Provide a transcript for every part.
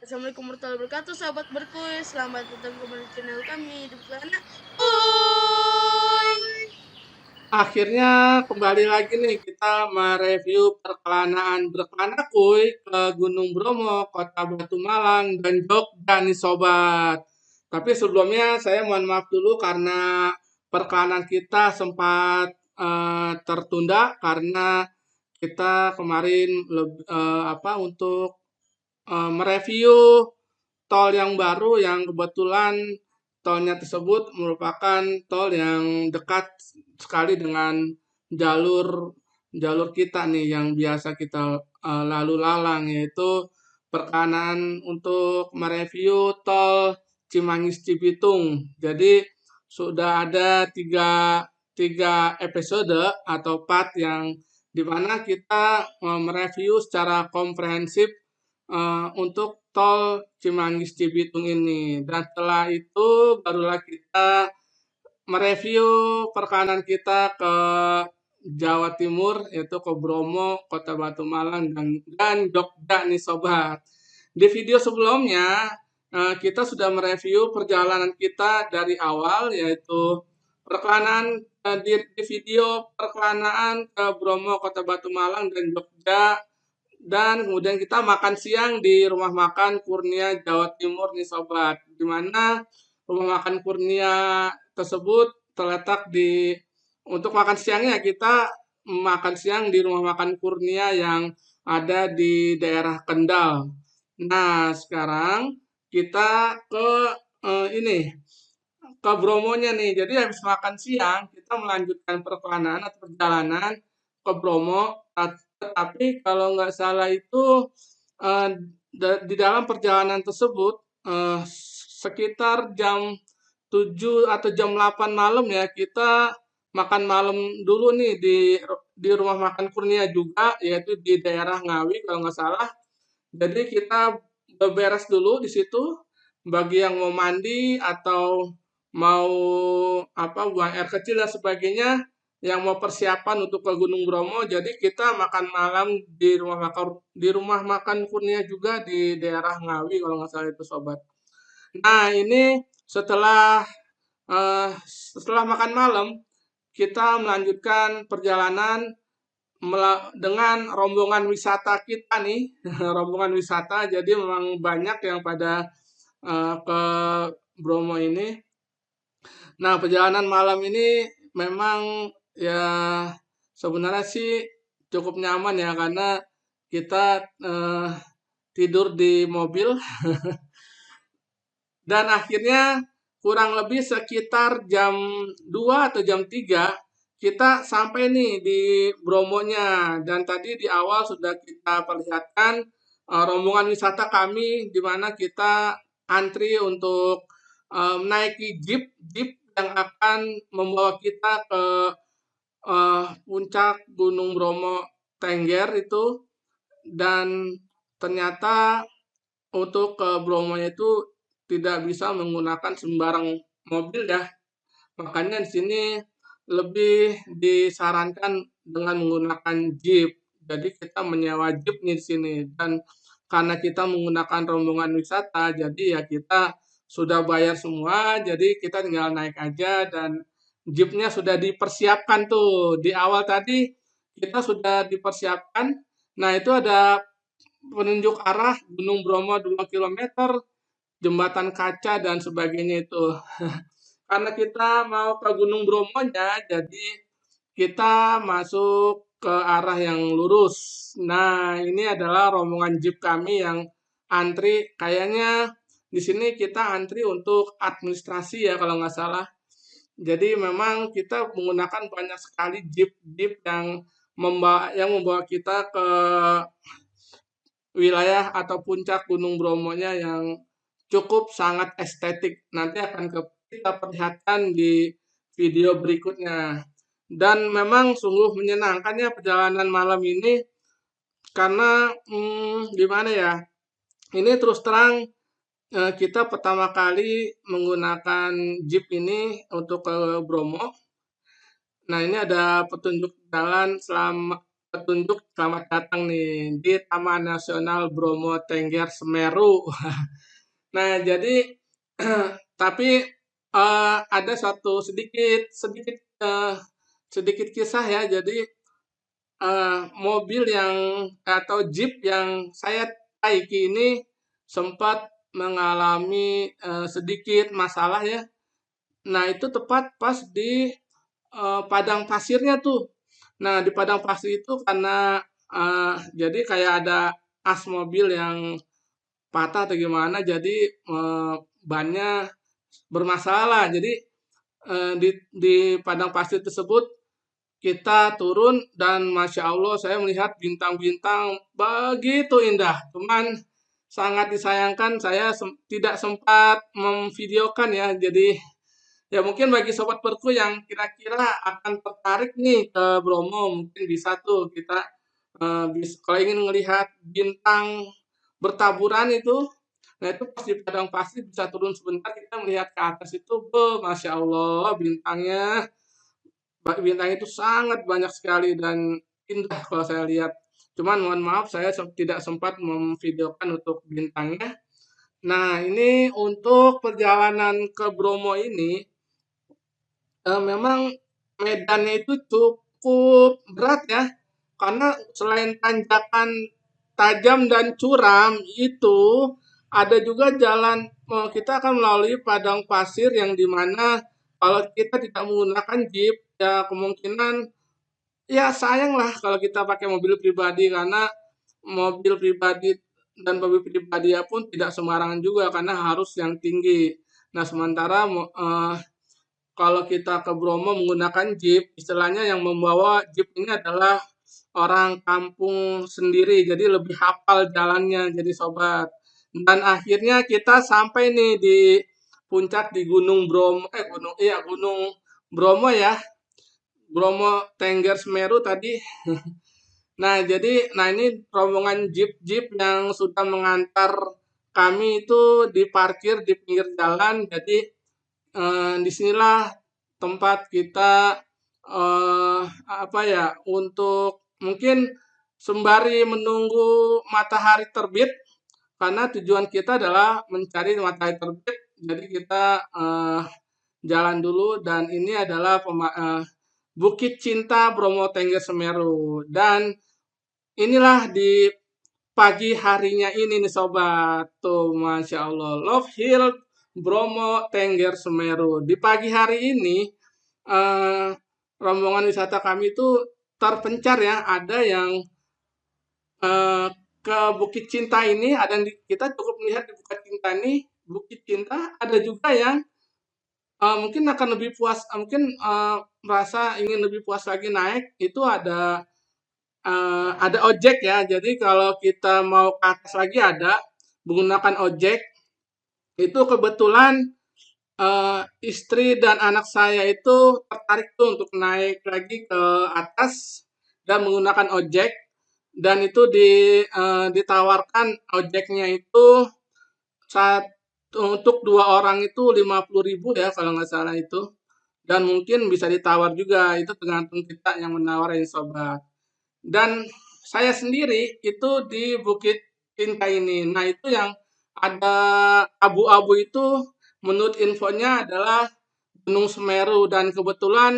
Assalamualaikum warahmatullahi wabarakatuh, sahabat berkuis. Selamat datang kembali di channel kami di Plana. Uy! Akhirnya kembali lagi nih kita mereview perkelanaan berkelana kuy ke Gunung Bromo, Kota Batu Malang, dan Jogja nih sobat. Tapi sebelumnya saya mohon maaf dulu karena perkelanaan kita sempat tertunda karena kita kemarin untuk mereview tol yang baru yang kebetulan tolnya tersebut merupakan tol yang dekat sekali dengan jalur jalur kita nih yang biasa kita lalu lalang, yaitu perkanan untuk mereview tol Cimanggis Cibitung. Jadi sudah ada tiga episode atau part yang dimana kita mereview secara komprehensif untuk tol Cimanggis Cibitung ini. Dan setelah itu barulah kita mereview perkanan kita ke Jawa Timur, yaitu ke Bromo, Kota Batu Malang, dan Jogja nih sobat. Di video sebelumnya kita sudah mereview perjalanan kita dari awal, yaitu perkelanaan di video perkelanaan ke Bromo, Kota Batu Malang, dan Jogja, dan kemudian kita makan siang di rumah makan Kurnia Jawa Timur nih sobat. Di mana rumah makan Kurnia tersebut terletak untuk makan siangnya kita makan siang di rumah makan Kurnia yang ada di daerah Kendal. Nah, sekarang kita ke ini ke Bromonya nih. Jadi habis makan siang kita melanjutkan perjalanan atau perjalanan ke Bromo. Tetapi kalau nggak salah itu eh, di dalam perjalanan tersebut sekitar jam 7 atau jam 8 malam ya kita makan malam dulu nih di rumah makan Kurnia juga, yaitu di daerah Ngawi kalau nggak salah. Jadi kita beberes dulu di situ bagi yang mau mandi atau mau buang air kecil dan sebagainya, yang mau persiapan untuk ke Gunung Bromo. Jadi kita makan malam di rumah makan Kurnia juga di daerah Ngawi kalau nggak salah itu sobat. Nah, ini setelah setelah makan malam kita melanjutkan perjalanan dengan rombongan wisata kita nih, rombongan wisata. Jadi memang banyak yang pada ke Bromo ini. Nah, perjalanan malam ini memang ya sebenarnya sih cukup nyaman ya karena kita tidur di mobil dan akhirnya kurang lebih sekitar jam 2 atau jam 3 kita sampai nih di Bromonya. Dan tadi di awal sudah kita perlihatkan rombongan wisata kami di mana kita antri untuk menaiki jeep yang akan membawa kita ke puncak Gunung Bromo Tengger itu. Dan ternyata untuk ke Bromonya itu tidak bisa menggunakan sembarang mobil ya. Makanya di sini lebih disarankan dengan menggunakan jeep. Jadi kita menyewa jeep nih di sini. Dan karena kita menggunakan rombongan wisata, jadi ya kita sudah bayar semua, jadi kita tinggal naik aja dan jeepnya sudah dipersiapkan tuh. Di awal tadi kita sudah dipersiapkan. Nah, itu ada penunjuk arah Gunung Bromo 2 kilometer, jembatan kaca dan sebagainya itu. Karena kita mau ke Gunung Bromonya, jadi kita masuk ke arah yang lurus. Nah, ini adalah rombongan jeep kami yang antri. Kayaknya di sini kita antri untuk administrasi ya kalau nggak salah. Jadi memang kita menggunakan banyak sekali jeep-jeep yang membawa kita ke wilayah atau puncak Gunung Bromonya yang cukup sangat estetik. Nanti akan kita perlihatkan di video berikutnya. Dan memang sungguh menyenangkan ya perjalanan malam ini karena gimana ya? Ini terus terang kita pertama kali menggunakan jeep ini untuk ke Bromo. Nah, ini ada petunjuk jalan selama petunjuk selamat datang nih di Taman Nasional Bromo Tengger Semeru. Nah, jadi tapi ada satu sedikit sedikit sedikit kisah ya. Jadi mobil yang atau jeep yang saya naiki ini sempat mengalami sedikit masalah ya. Nah, itu tepat pas di padang pasirnya tuh. Nah, di padang pasir itu karena jadi kayak ada as mobil yang patah atau gimana, jadi bannya bermasalah. Jadi di padang pasir tersebut kita turun dan masya Allah saya melihat bintang-bintang begitu indah. Cuman sangat disayangkan saya tidak sempat memvideokan ya. Jadi ya mungkin bagi sobat perku yang kira-kira akan tertarik nih ke Bromo, mungkin bisa tuh kita kalau ingin melihat bintang bertaburan itu, nah itu pas di padang pasir bisa turun sebentar kita melihat ke atas itu, masya Allah bintang itu sangat banyak sekali dan indah kalau saya lihat. Cuman mohon maaf saya tidak sempat memvideokan untuk bintangnya. Nah ini untuk perjalanan ke Bromo ini memang medannya itu cukup berat ya, karena selain tanjakan tajam dan curam itu ada juga jalan kita akan melalui padang pasir yang dimana kalau kita tidak menggunakan jeep ya kemungkinan ya sayang lah kalau kita pakai mobil pribadi karena mobil pribadi dan mobil pribadi pun tidak sembarangan juga karena harus yang tinggi. Nah sementara kalau kita ke Bromo menggunakan jeep, istilahnya yang membawa jeep ini adalah orang kampung sendiri, jadi lebih hafal jalannya, jadi sobat. Dan akhirnya kita sampai nih di puncak di Gunung Bromo, Gunung Bromo ya, Bromo Tengger Semeru tadi. Nah, ini rombongan jeep-jeep yang sudah mengantar kami itu diparkir di pinggir jalan, jadi disinilah tempat kita apa ya untuk mungkin sembari menunggu matahari terbit karena tujuan kita adalah mencari matahari terbit. Jadi kita jalan dulu dan ini adalah Bukit Cinta Bromo Tengger Semeru dan inilah di pagi harinya ini nih sobat. Tuh Masya Allah. Love Hill Bromo Tengger Semeru. Di pagi hari ini eh, rombongan wisata kami itu terpencar ya. Ada yang eh, ke Bukit Cinta ini, ada yang kita cukup melihat di Bukit Cinta ini, Bukit Cinta, ada juga yang mungkin akan lebih puas, mungkin merasa ingin lebih puas lagi naik, itu ada ojek ya. Jadi kalau kita mau ke atas lagi ada menggunakan ojek. Itu kebetulan istri dan anak saya itu tertarik tuh untuk naik lagi ke atas dan menggunakan ojek. Dan itu ditawarkan ojeknya itu saat untuk 2 orang itu 50.000 ya kalau nggak salah itu. Dan mungkin bisa ditawar juga, itu tergantung kita yang menawarin sobat. Dan saya sendiri itu di Bukit Cinta ini. Nah, itu yang ada abu-abu itu menurut infonya adalah Gunung Semeru dan kebetulan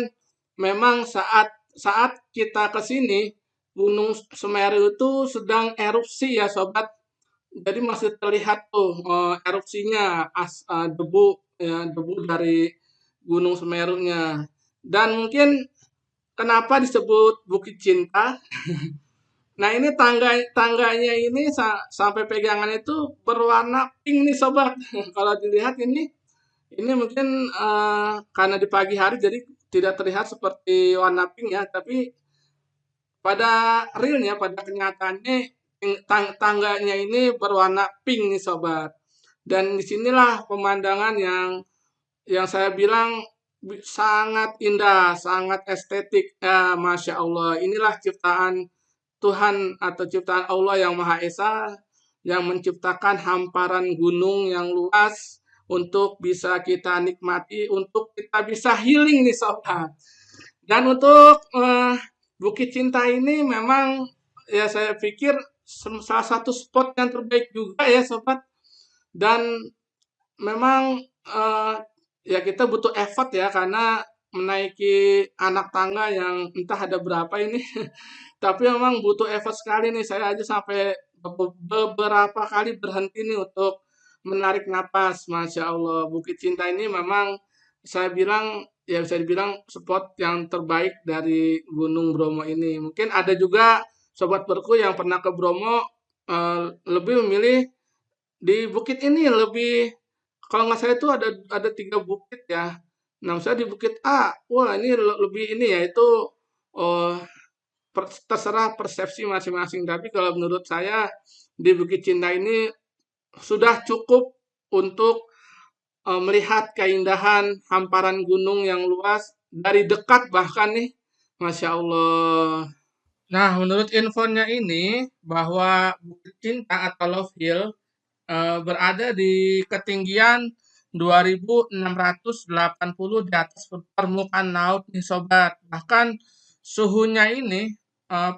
memang saat saat kita ke sini Gunung Semeru itu sedang erupsi ya sobat. Jadi masih terlihat tuh erupsinya debu ya, debu dari Gunung Semerunya. Dan mungkin kenapa disebut Bukit Cinta? Nah, ini tangganya ini sampai pegangan itu berwarna pink nih sobat. Kalau dilihat ini mungkin karena di pagi hari jadi tidak terlihat seperti warna pink ya, tapi pada realnya, pada kenyataannya tangganya ini berwarna pink nih sobat. Dan disinilah pemandangan yang saya bilang sangat indah, sangat estetik. Ya, Masya Allah. Inilah ciptaan Tuhan atau ciptaan Allah yang Maha Esa yang menciptakan hamparan gunung yang luas untuk bisa kita nikmati, untuk kita bisa healing nih sobat. Dan untuk Bukit Cinta ini memang ya saya pikir salah satu spot yang terbaik juga ya sobat. Dan memang ya kita butuh effort ya karena menaiki anak tangga yang entah ada berapa ini. Tapi memang butuh effort sekali nih. Saya aja sampai beberapa kali berhenti nih untuk menarik napas. Masya Allah, Bukit Cinta ini memang saya bilang ya bisa dibilang spot yang terbaik dari Gunung Bromo ini. Mungkin ada juga sobat berku yang pernah ke Bromo lebih memilih di bukit ini lebih kalau nggak salah itu ada 3 bukit ya. Nah, saya di Bukit A, wah ini lebih ini ya itu oh, terserah persepsi masing-masing. Tapi kalau menurut saya di Bukit Cinta ini sudah cukup untuk melihat keindahan hamparan gunung yang luas dari dekat bahkan nih, Masya Allah. Nah, menurut infonya ini bahwa Bukit Cinta atau Love Hill berada di ketinggian 2.680 di atas permukaan laut nih sobat. Bahkan suhunya ini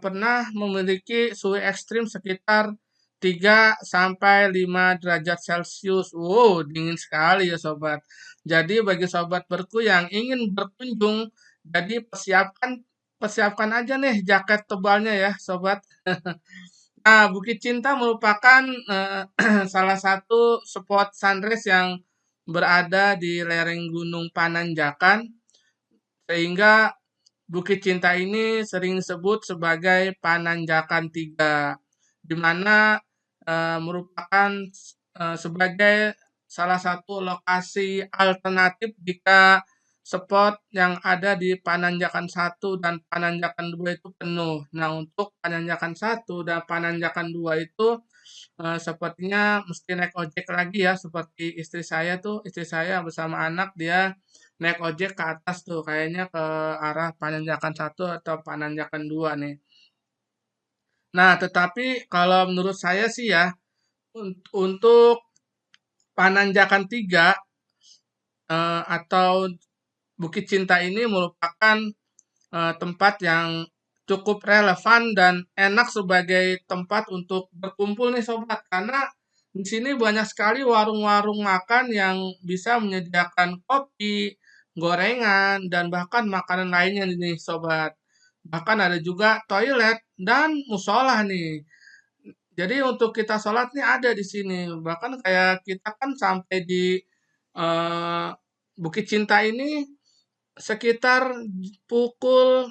pernah memiliki suhu ekstrim sekitar 3 sampai 5 derajat Celcius. Wow, dingin sekali ya sobat. Jadi bagi sobat berku yang ingin berkunjung, jadi persiapkan aja nih jaket tebalnya ya sobat. Nah, Bukit Cinta merupakan salah satu spot sunrise yang berada di lereng Gunung Pananjakan, sehingga Bukit Cinta ini sering disebut sebagai Pananjakan Tiga, di mana merupakan sebagai salah satu lokasi alternatif jika spot yang ada di Pananjakan satu dan Pananjakan 2 itu penuh. Nah, untuk Pananjakan satu dan Pananjakan 2 itu sepertinya mesti naik ojek lagi ya, seperti istri saya bersama anak dia naik ojek ke atas tuh, kayaknya ke arah Pananjakan satu atau Pananjakan 2 nih. Nah, tetapi kalau menurut saya sih ya, untuk Pananjakan 3 atau Bukit Cinta ini merupakan tempat yang cukup relevan dan enak sebagai tempat untuk berkumpul nih sobat karena di sini banyak sekali warung-warung makan yang bisa menyediakan kopi, gorengan dan bahkan makanan lainnya nih sobat. Bahkan ada juga toilet dan musola nih. Jadi untuk kita sholat nih ada di sini. Bahkan kayak kita kan sampai di eh, Bukit Cinta ini sekitar pukul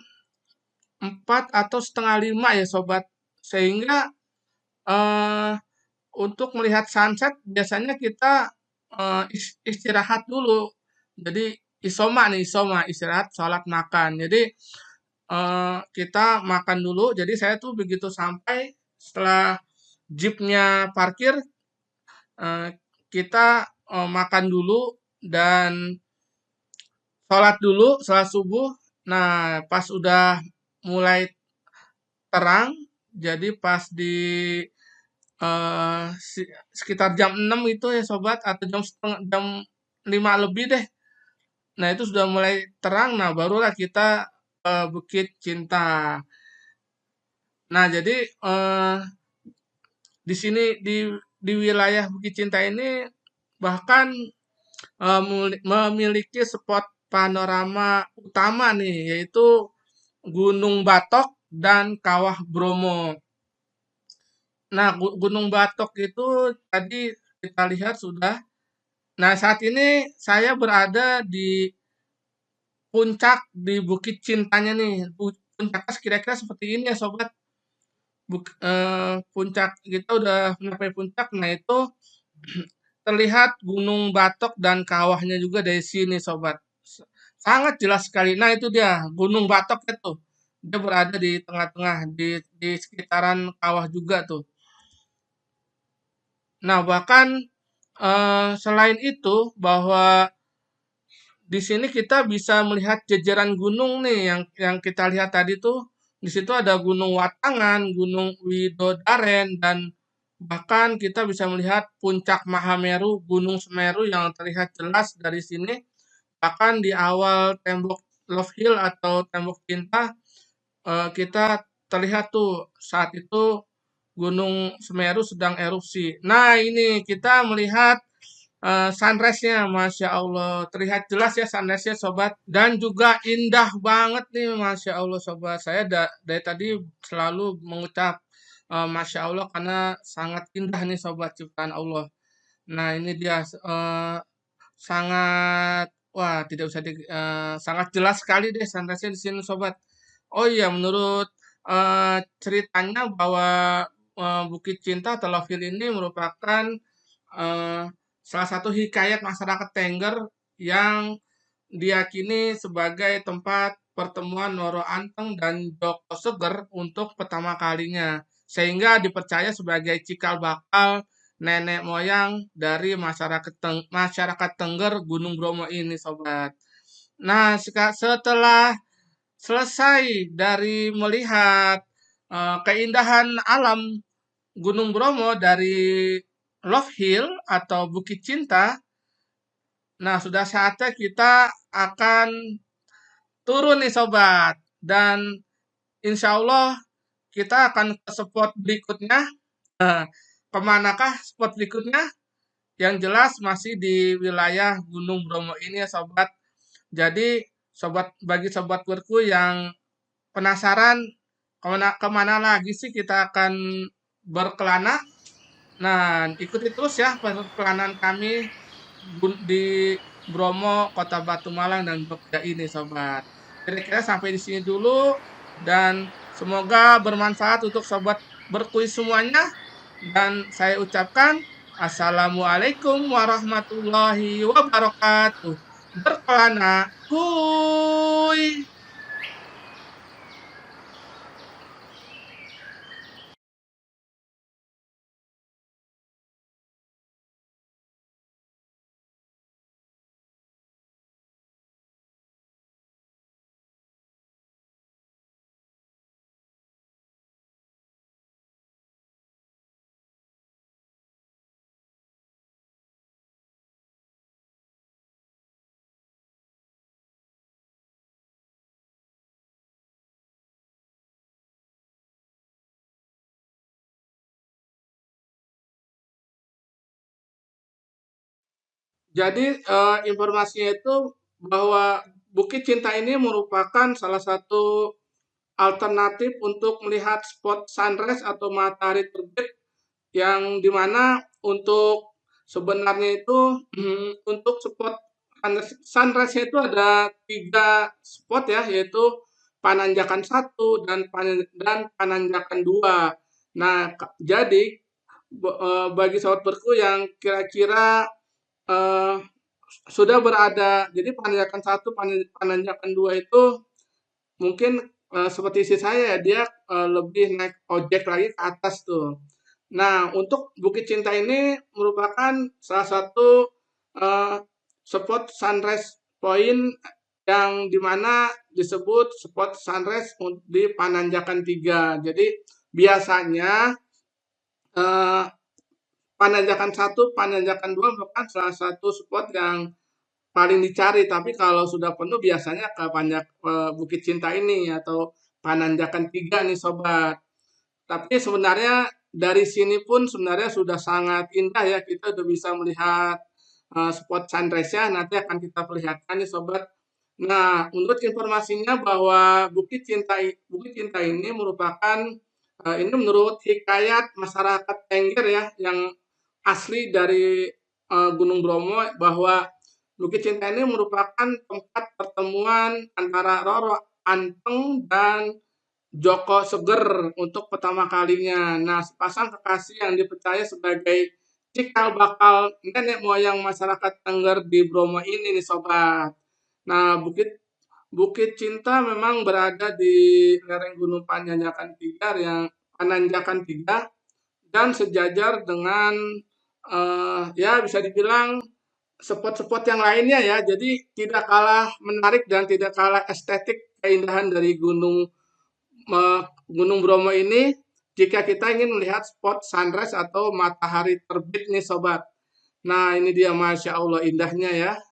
4 atau setengah 5 ya sobat. Sehingga eh, untuk melihat sunset biasanya kita istirahat dulu. Jadi isoma istirahat sholat makan. Jadi kita makan dulu. Jadi saya tuh begitu sampai setelah jeepnya parkir, eh, kita makan dulu dan sholat subuh. Nah, pas udah mulai terang, jadi pas di sekitar jam 6 itu ya sobat, atau jam 5 lebih deh. Nah, itu sudah mulai terang, nah barulah kita Bukit Cinta. Nah, jadi di sini di wilayah Bukit Cinta ini bahkan memiliki spot panorama utama nih, yaitu Gunung Batok dan Kawah Bromo. Nah, Gunung Batok itu tadi kita lihat sudah. Nah, saat ini saya berada di puncak di Bukit Cintanya nih. Puncaknya kira-kira seperti ini ya, sobat. Puncak kita udah sampai puncak. Nah, itu terlihat Gunung Batok dan kawahnya juga dari sini, sobat. Sangat jelas sekali. Nah, itu dia Gunung Batok itu. Dia berada di tengah-tengah di sekitaran kawah juga tuh. Nah, bahkan selain itu bahwa di sini kita bisa melihat jajaran gunung nih yang kita lihat tadi tuh. Di situ ada Gunung Watangan, Gunung Widodaren dan bahkan kita bisa melihat puncak Mahameru, Gunung Semeru yang terlihat jelas dari sini. Bahkan di awal tembok Love Hill atau tembok cinta kita terlihat tuh saat itu Gunung Semeru sedang erupsi. Nah, ini kita melihat sunrise-nya, Masya Allah. Terlihat jelas ya sunrise-nya, Sobat. Dan juga indah banget nih, Masya Allah, Sobat. Saya dari tadi selalu mengucap Masya Allah karena sangat indah nih, Sobat, ciptaan Allah. Nah, ini dia sangat, wah, tidak usah sangat jelas sekali deh sunrise-nya di sini, Sobat. Oh iya, menurut ceritanya bahwa Bukit Cinta atau Love Hill ini merupakan eh, salah satu hikayat masyarakat Tengger yang diyakini sebagai tempat pertemuan Noro Anteng dan Joko Seger untuk pertama kalinya, sehingga dipercaya sebagai cikal bakal nenek moyang dari masyarakat Tengger Gunung Bromo ini, Sobat. Nah, setelah selesai dari melihat keindahan alam Gunung Bromo dari Love Hill atau Bukit Cinta, nah sudah saatnya kita akan turun nih Sobat. Dan insya Allah kita akan ke spot berikutnya. Eh, Kemanakah spot berikutnya? Yang jelas masih di wilayah Gunung Bromo ini ya Sobat. Jadi bagi sobat workku yang penasaran kemana lagi sih kita akan berkelana? Nah, ikuti terus ya perjalanan kami di Bromo, Kota Batu Malang, dan Jogja ini, Sobat. Kira-kira sampai di sini dulu, dan semoga bermanfaat untuk Sobat berkuis semuanya. Dan saya ucapkan Assalamualaikum warahmatullahi wabarakatuh. Berkelana, kuy! Jadi informasinya itu bahwa Bukit Cinta ini merupakan salah satu alternatif untuk melihat spot sunrise atau matahari terbit yang dimana untuk sebenarnya itu untuk spot sunrise itu ada 3 spot ya, yaitu Pananjakan 1 dan Pananjakan 2. Nah, jadi bagi sahabatku yang kira-kira eh, sudah berada, jadi Pananjakan 1, Pananjakan 2 itu mungkin seperti istri saya ya, dia lebih naik ojek lagi ke atas tuh. Nah, untuk Bukit Cinta ini merupakan salah satu eh, spot sunrise point yang dimana disebut spot sunrise di Pananjakan 3. Jadi biasanya eh, Pananjakan 1, Pananjakan 2 merupakan salah satu spot yang paling dicari, tapi kalau sudah penuh biasanya ke Bukit Cinta ini atau Pananjakan 3 nih Sobat. Tapi sebenarnya dari sini pun sebenarnya sudah sangat indah ya, kita udah bisa melihat spot sunrise-nya, nanti akan kita perlihatkan nih Sobat. Nah, menurut informasinya bahwa Bukit Cinta ini merupakan ini menurut hikayat masyarakat Tengger ya yang asli dari Gunung Bromo, bahwa Bukit Cinta ini merupakan tempat pertemuan antara Roro Anteng dan Joko Seger untuk pertama kalinya. Nah, sepasang kekasih yang dipercaya sebagai cikal bakal nenek moyang masyarakat Tengger di Bromo ini nih Sobat. Nah, Bukit Cinta memang berada di lereng Gunung Pananjakan 3 dan sejajar dengan ya bisa dibilang spot-spot yang lainnya ya. Jadi tidak kalah menarik dan tidak kalah estetik keindahan dari Gunung Bromo ini jika kita ingin melihat spot sunrise atau matahari terbit nih Sobat. Nah, ini dia Masya Allah indahnya ya.